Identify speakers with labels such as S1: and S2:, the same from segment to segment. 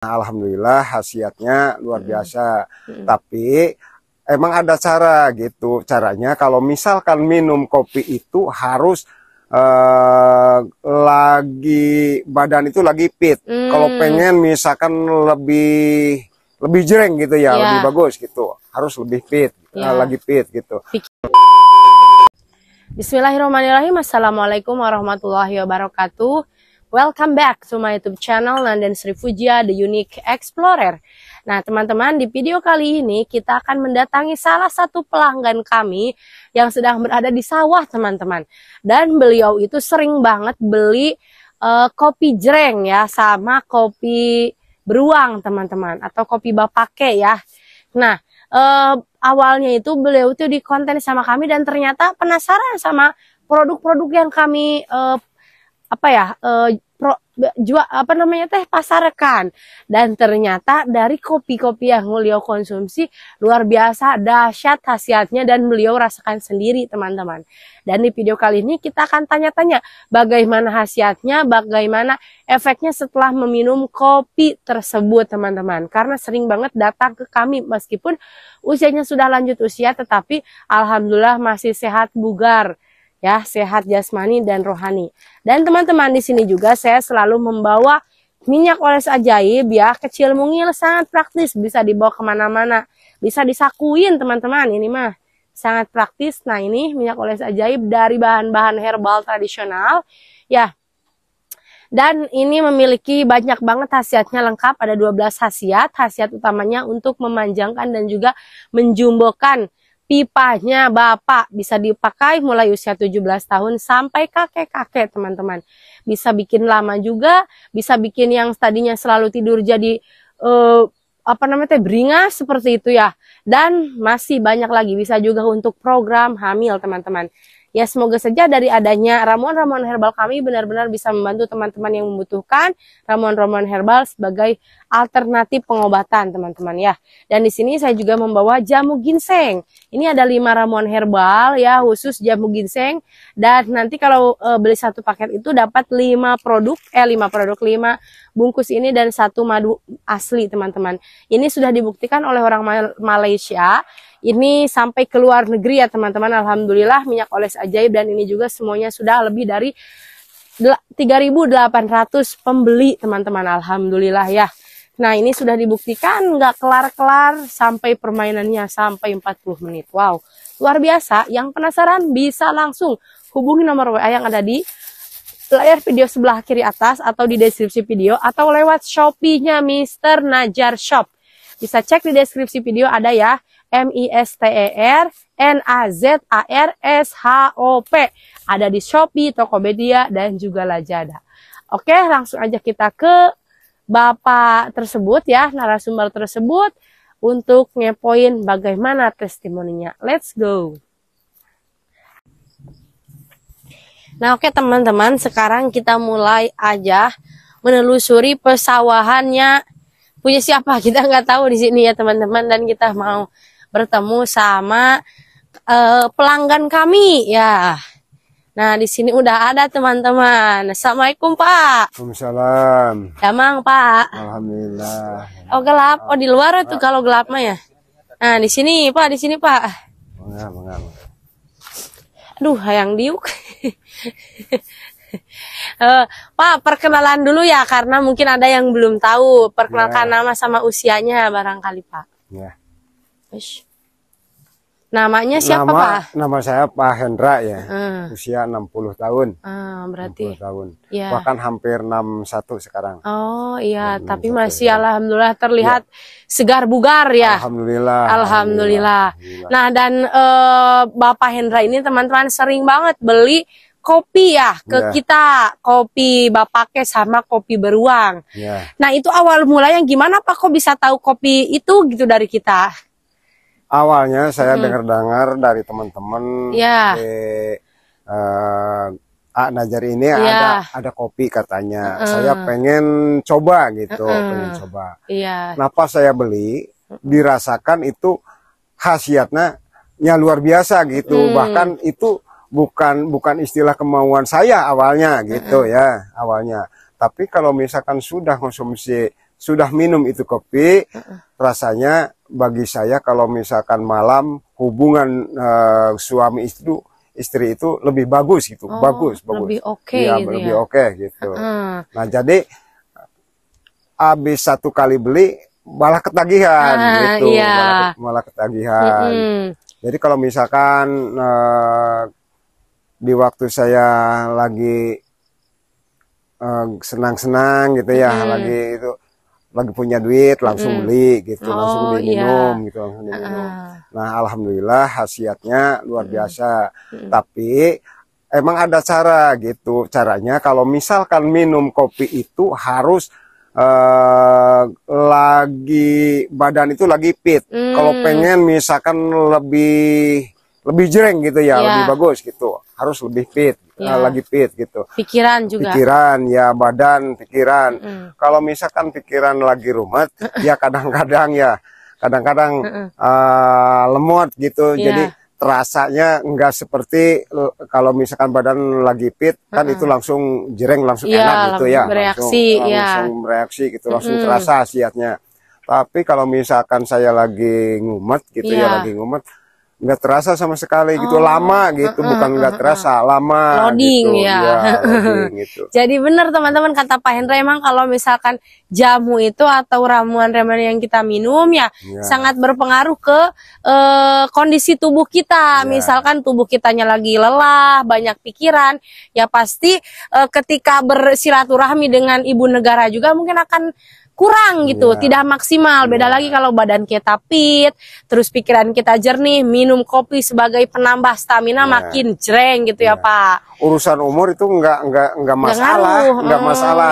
S1: Alhamdulillah khasiatnya luar biasa. Tapi emang ada cara gitu. Caranya kalau misalkan minum kopi itu harus lagi badan itu lagi fit. Kalau pengen misalkan lebih jreng gitu ya, lebih bagus gitu. Harus lebih fit, lagi fit gitu.
S2: Bismillahirrahmanirrahim. Assalamualaikum warahmatullahi wabarakatuh. Welcome back to my YouTube channel Nandan Sri Fujia, The Unique Explorer. Nah teman-teman, di video kali ini kita akan mendatangi salah satu pelanggan kami yang sedang berada di sawah teman-teman. Dan beliau itu sering banget beli kopi jreng ya, sama kopi beruang teman-teman, atau kopi bapake ya. Nah awalnya itu beliau itu di konten sama kami dan ternyata penasaran sama produk-produk yang kami pasarkan. Dan ternyata dari kopi-kopi yang beliau konsumsi luar biasa dahsyat khasiatnya dan beliau rasakan sendiri teman-teman. Dan di video kali ini kita akan tanya-tanya bagaimana khasiatnya, bagaimana efeknya setelah meminum kopi tersebut teman-teman. Karena sering banget datang ke kami meskipun usianya sudah lanjut usia, tetapi alhamdulillah masih sehat bugar. Ya, sehat jasmani dan rohani. Dan teman-teman, di sini juga saya selalu membawa minyak oles ajaib ya, kecil mungil, sangat praktis, bisa dibawa kemana-mana, bisa disakuin teman-teman. Ini mah sangat praktis. Nah ini minyak oles ajaib dari bahan-bahan herbal tradisional ya. Dan ini memiliki banyak banget khasiatnya, lengkap, ada 12 khasiat. Khasiat utamanya untuk memanjangkan dan juga menjumbokan pipanya bapak, bisa dipakai mulai usia 17 tahun sampai kakek-kakek teman-teman. Bisa bikin lama juga, bisa bikin yang tadinya selalu tidur jadi beringas seperti itu ya. Dan masih banyak lagi, bisa juga untuk program hamil teman-teman. Ya semoga saja dari adanya ramuan-ramuan herbal kami benar-benar bisa membantu teman-teman yang membutuhkan ramuan-ramuan herbal sebagai alternatif pengobatan teman-teman ya. Dan di sini saya juga membawa jamu ginseng. Ini ada 5 ramuan herbal ya, khusus jamu ginseng. Dan nanti kalau beli satu paket itu dapat 5 bungkus ini dan 1 madu asli teman-teman. Ini sudah dibuktikan oleh orang Malaysia. Ini sampai ke luar negeri ya teman-teman. Alhamdulillah minyak oles ajaib, dan ini juga semuanya sudah lebih dari 3.800 pembeli teman-teman. Alhamdulillah ya. Nah ini sudah dibuktikan nggak kelar-kelar sampai permainannya sampai 40 menit. Wow, luar biasa. Yang penasaran bisa langsung hubungi nomor WA yang ada di layar video sebelah kiri atas atau di deskripsi video, atau lewat Shopee-nya Mr. Najar Shop. Bisa cek di deskripsi video, ada ya, MISTERNAZARSHOP. Ada di Shopee, Tokopedia, dan juga Lazada. Oke, langsung aja kita ke bapak tersebut ya, narasumber tersebut, untuk ngepoin bagaimana testimoninya. Let's go. Nah oke teman-teman, sekarang kita mulai aja menelusuri pesawahannya punya siapa, kita nggak tahu di sini ya teman-teman. Dan kita mau bertemu sama pelanggan kami ya. Nah di sini udah ada teman-teman. Assalamualaikum Pak.
S1: Waalaikumsalam.
S2: Damang Pak.
S1: Alhamdulillah.
S2: Oh gelap, oh di luar itu kalau gelap mah ya. Nah di sini Pak, di sini Pak.
S1: Enggak.
S2: Aduh, hayang diuk. Pak, perkenalan dulu ya, karena mungkin ada yang belum tahu. Perkenalkan nama sama usianya barangkali Pak.
S1: Ya.
S2: Namanya siapa Pak?
S1: Nama saya Pak Hendra ya. Usia 60 tahun.
S2: Berarti
S1: 60 tahun.
S2: Ya.
S1: Bahkan hampir 61 sekarang.
S2: Oh iya, tapi masih
S1: ya.
S2: alhamdulillah terlihat segar bugar ya. Alhamdulillah. Nah dan Bapak Hendra ini teman-teman sering banget beli kopi ya ke kita, kopi bapake sama kopi beruang. Nah itu awal mulanya gimana Pak, kok bisa tahu kopi itu gitu dari kita?
S1: Awalnya saya dengar-dengar dari teman-teman Najar ini ada kopi katanya. Saya pengen coba gitu, Kenapa saya beli? Dirasakan itu khasiatnya luar biasa gitu. Bahkan itu bukan istilah kemauan saya awalnya gitu ya awalnya. Tapi kalau misalkan sudah konsumsi sudah minum itu kopi, rasanya bagi saya kalau misalkan malam hubungan suami istri itu lebih bagus gitu, bagus.
S2: Lebih oke
S1: Iya,
S2: gitu
S1: lebih
S2: ya.
S1: oke gitu. Nah, jadi habis satu kali beli malah ketagihan gitu,
S2: Iya.
S1: malah ketagihan. Jadi kalau misalkan di waktu saya lagi senang-senang gitu ya, lagi punya duit langsung beli gitu, langsung diminum gitu, langsung diminum. Nah, alhamdulillah khasiatnya luar biasa. Tapi emang ada cara gitu. Caranya kalau misalkan minum kopi itu harus lagi badan itu lagi fit. Kalau pengen misalkan lebih jreng gitu ya, lebih bagus gitu, harus lebih fit, lagi fit gitu.
S2: Pikiran juga.
S1: Pikiran ya, badan, pikiran. Kalau misalkan pikiran lagi rumet, ya kadang-kadang lemot gitu. Jadi terasanya enggak seperti kalau misalkan badan lagi fit, kan itu langsung jreng, langsung enak gitu ya. Langsung bereaksi gitu, langsung terasa khasiatnya. Tapi kalau misalkan saya lagi ngumet gitu ya, lagi ngumet, nggak terasa sama sekali gitu, lama gitu, bukan nggak terasa, lama
S2: loading
S1: gitu.
S2: ya,
S1: loading, gitu.
S2: Jadi benar teman-teman kata Pak Hendra, emang kalau misalkan jamu itu atau ramuan-ramuan yang kita minum ya sangat berpengaruh ke kondisi tubuh kita. Misalkan tubuh kitanya lagi lelah, banyak pikiran, ya pasti ketika bersilaturahmi dengan ibu negara juga mungkin akan kurang gitu, tidak maksimal. Beda lagi kalau badan kita fit, terus pikiran kita jernih, minum kopi sebagai penambah stamina makin jreng gitu ya Pak.
S1: Urusan umur itu nggak masalah,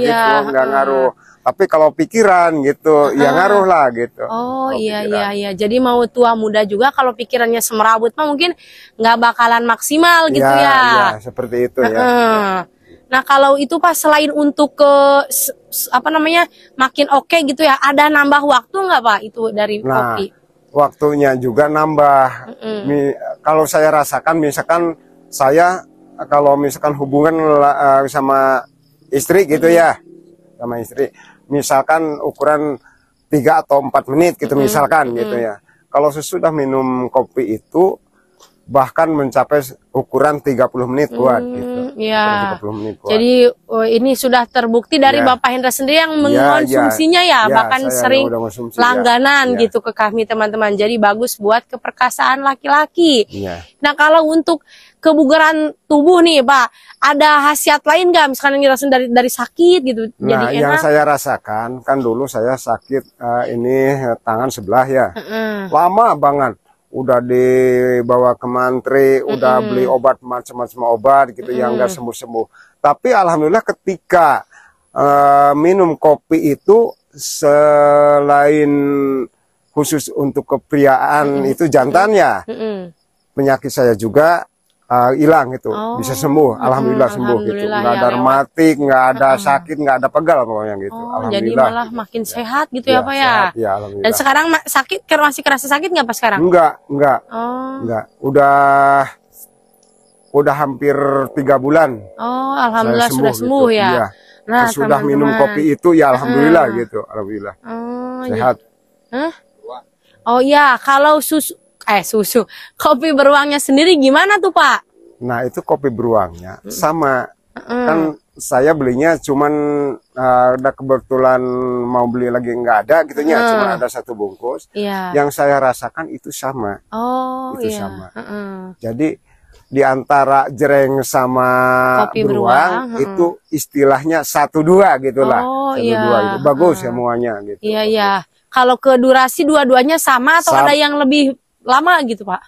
S1: gitu, nggak ngaruh. Tapi kalau pikiran gitu, ya ngaruh lah gitu.
S2: Oh iya. Jadi mau tua muda juga kalau pikirannya semerabut mah mungkin nggak bakalan maksimal gitu ya.
S1: Iya, seperti itu ya.
S2: Nah kalau itu Pak, selain untuk makin oke gitu ya, ada nambah waktu nggak Pak itu dari kopi?
S1: Waktunya juga nambah. Kalau saya rasakan, misalkan saya kalau misalkan hubungan sama istri gitu ya, sama istri, misalkan ukuran 3 atau 4 menit gitu misalkan gitu ya. Kalau sesudah minum kopi itu bahkan mencapai ukuran 30 menit kuat gitu.
S2: Ya.
S1: 30 menit kuat.
S2: Jadi ini sudah terbukti dari Bapak Hendra sendiri yang mengonsumsinya bahkan sering langganan gitu ke kami teman-teman. Jadi bagus buat keperkasaan laki-laki. Nah kalau untuk kebugaran tubuh nih Pak, ada khasiat lain nggak misalkan yang dirasain dari sakit gitu?
S1: Nah,
S2: jadi
S1: yang
S2: enak.
S1: saya rasakan kan dulu saya sakit ini tangan sebelah ya, lama banget. Udah dibawa ke mantri, udah beli obat macam-macam obat gitu yang nggak sembuh-sembuh. Tapi alhamdulillah ketika minum kopi itu, selain khusus untuk kepriaan itu jantannya, penyakit saya juga hilang gitu, bisa sembuh, alhamdulillah sembuh gitu, nggak ada rematik, nggak ada sakit, nggak ada pegal pokoknya gitu.
S2: Jadi malah makin sehat gitu ya Pak ya. Dan sekarang sakit, masih kerasa sakit nggak Pak sekarang?
S1: Enggak. Udah hampir 3 bulan.
S2: Alhamdulillah sudah sembuh gitu. Ya.
S1: Nah, sudah minum kopi itu ya alhamdulillah gitu, alhamdulillah sehat.
S2: Oh iya, kalau susu kopi beruangnya sendiri gimana tuh Pak?
S1: Nah itu kopi beruangnya sama, kan saya belinya cuman ada kebetulan mau beli lagi nggak ada gitunya, cuma ada 1 bungkus. Yang saya rasakan itu sama. Sama. Jadi di antara jreng sama kopi beruang itu istilahnya 1-2 gitulah. 1-2 itu bagus semuanya gitu.
S2: Iya. Kalau ke durasi dua-duanya sama atau ada yang lebih lama gitu Pak?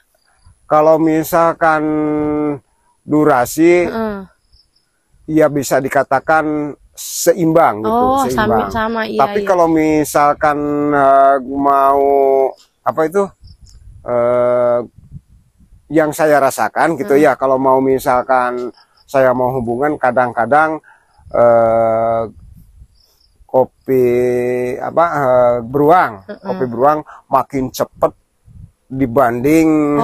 S1: Kalau misalkan durasi ya bisa dikatakan seimbang gitu, seimbang.
S2: Sama,
S1: Tapi kalau misalkan mau yang saya rasakan gitu ya, kalau mau misalkan saya mau hubungan, kadang-kadang kopi beruang makin cepet dibanding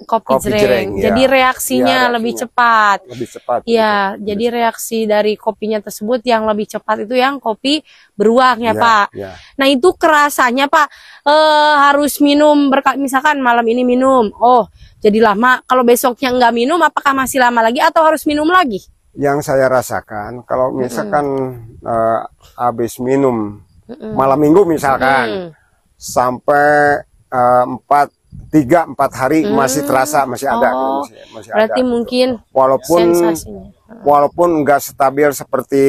S2: kopi jreng. Jadi reaksinya lebih cepat.
S1: Lebih cepat.
S2: Iya, jadi reaksi dari kopinya tersebut yang lebih cepat itu yang kopi beruang ya, Pak.
S1: Ya.
S2: Nah, itu kerasanya, Pak, harus minum misalkan malam ini minum. Oh, jadi lama. Kalau besoknya nggak minum, apakah masih lama lagi atau harus minum lagi?
S1: Yang saya rasakan kalau misalkan habis minum malam minggu misalkan sampai 3-4 hari masih terasa, masih ada gitu, masih
S2: berarti
S1: ada,
S2: mungkin
S1: walaupun nggak stabil seperti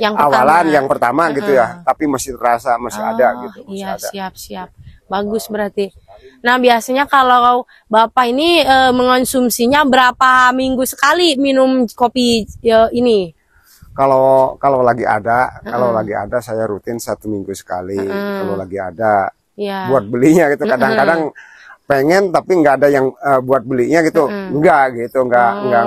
S2: yang
S1: awalan yang pertama gitu ya, tapi masih terasa, masih ada gitu.
S2: Iya, siap. Bagus berarti. Nah, biasanya kalau Bapak ini mengonsumsinya berapa minggu sekali minum kopi ini?
S1: Kalau lagi ada, saya rutin 1 minggu sekali. Kalau lagi ada buat belinya gitu, kadang-kadang pengen tapi nggak ada yang buat belinya gitu, enggak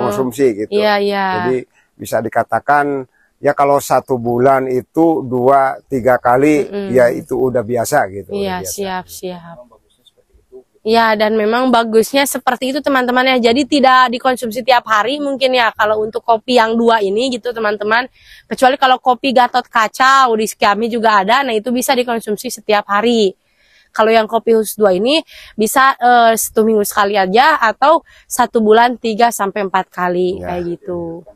S1: konsumsi gitu. Jadi bisa dikatakan ya kalau 1 bulan itu 2-3 kali ya itu udah biasa gitu.
S2: Iya, siap. Ya, dan memang bagusnya seperti itu teman-teman ya. Jadi tidak dikonsumsi tiap hari mungkin ya kalau untuk kopi yang 2 ini gitu teman-teman. Kecuali kalau kopi Gatot Kaca, di kami juga ada, nah itu bisa dikonsumsi setiap hari. Kalau yang kopi khusus 2 ini bisa 1 minggu sekali aja atau 1 bulan 3-4 kali kayak gitu.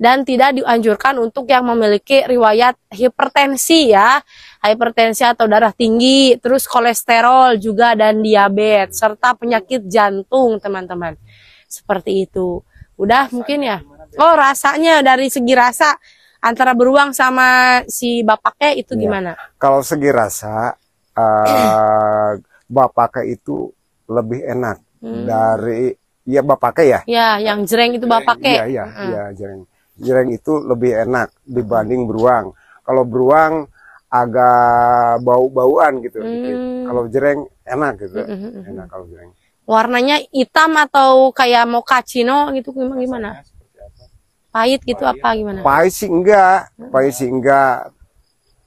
S2: Dan tidak dianjurkan untuk yang memiliki riwayat hipertensi ya, hipertensi atau darah tinggi, terus kolesterol juga dan diabetes serta penyakit jantung teman-teman. Seperti itu. Udah mungkin ya. Oh, rasanya dari segi rasa antara beruang sama si bapaknya itu gimana?
S1: Kalau segi rasa bapaknya itu lebih enak dari bapaknya ya.
S2: Ya, yang jreng itu bapaknya.
S1: Iya, jreng. Jreng itu lebih enak dibanding beruang. Kalau beruang agak bau-bauan gitu. Kalau jreng enak gitu. Enak kalau jreng.
S2: Warnanya hitam atau kayak mochaccino gitu gimana? Pahit gitu apa gimana?
S1: Pahit sih enggak.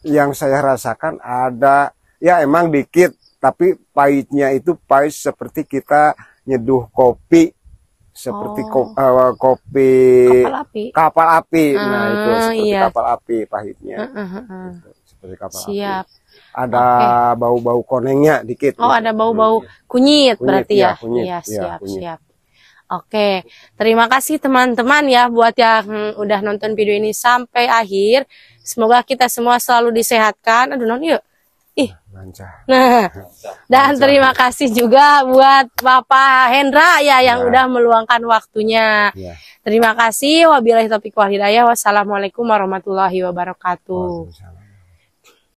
S1: Yang saya rasakan ada ya emang dikit, tapi pahitnya itu pahit seperti kita nyeduh kopi. Seperti kopi kapal api. Nah, itu seperti kapal api pahitnya. Seperti kapal api. Ada bau-bau konengnya dikit.
S2: Oh, ada bau-bau kunyit berarti ya. Iya, siap. Oke, terima kasih teman-teman ya buat yang udah nonton video ini sampai akhir. Semoga kita semua selalu disehatkan. Aduh, yuk. Nah, dan terima kasih juga buat Bapak Hendra ya yang udah meluangkan waktunya. Terima kasih. Wabillahi taufiq wal hidayah. Wassalamualaikum warahmatullahi wabarakatuh.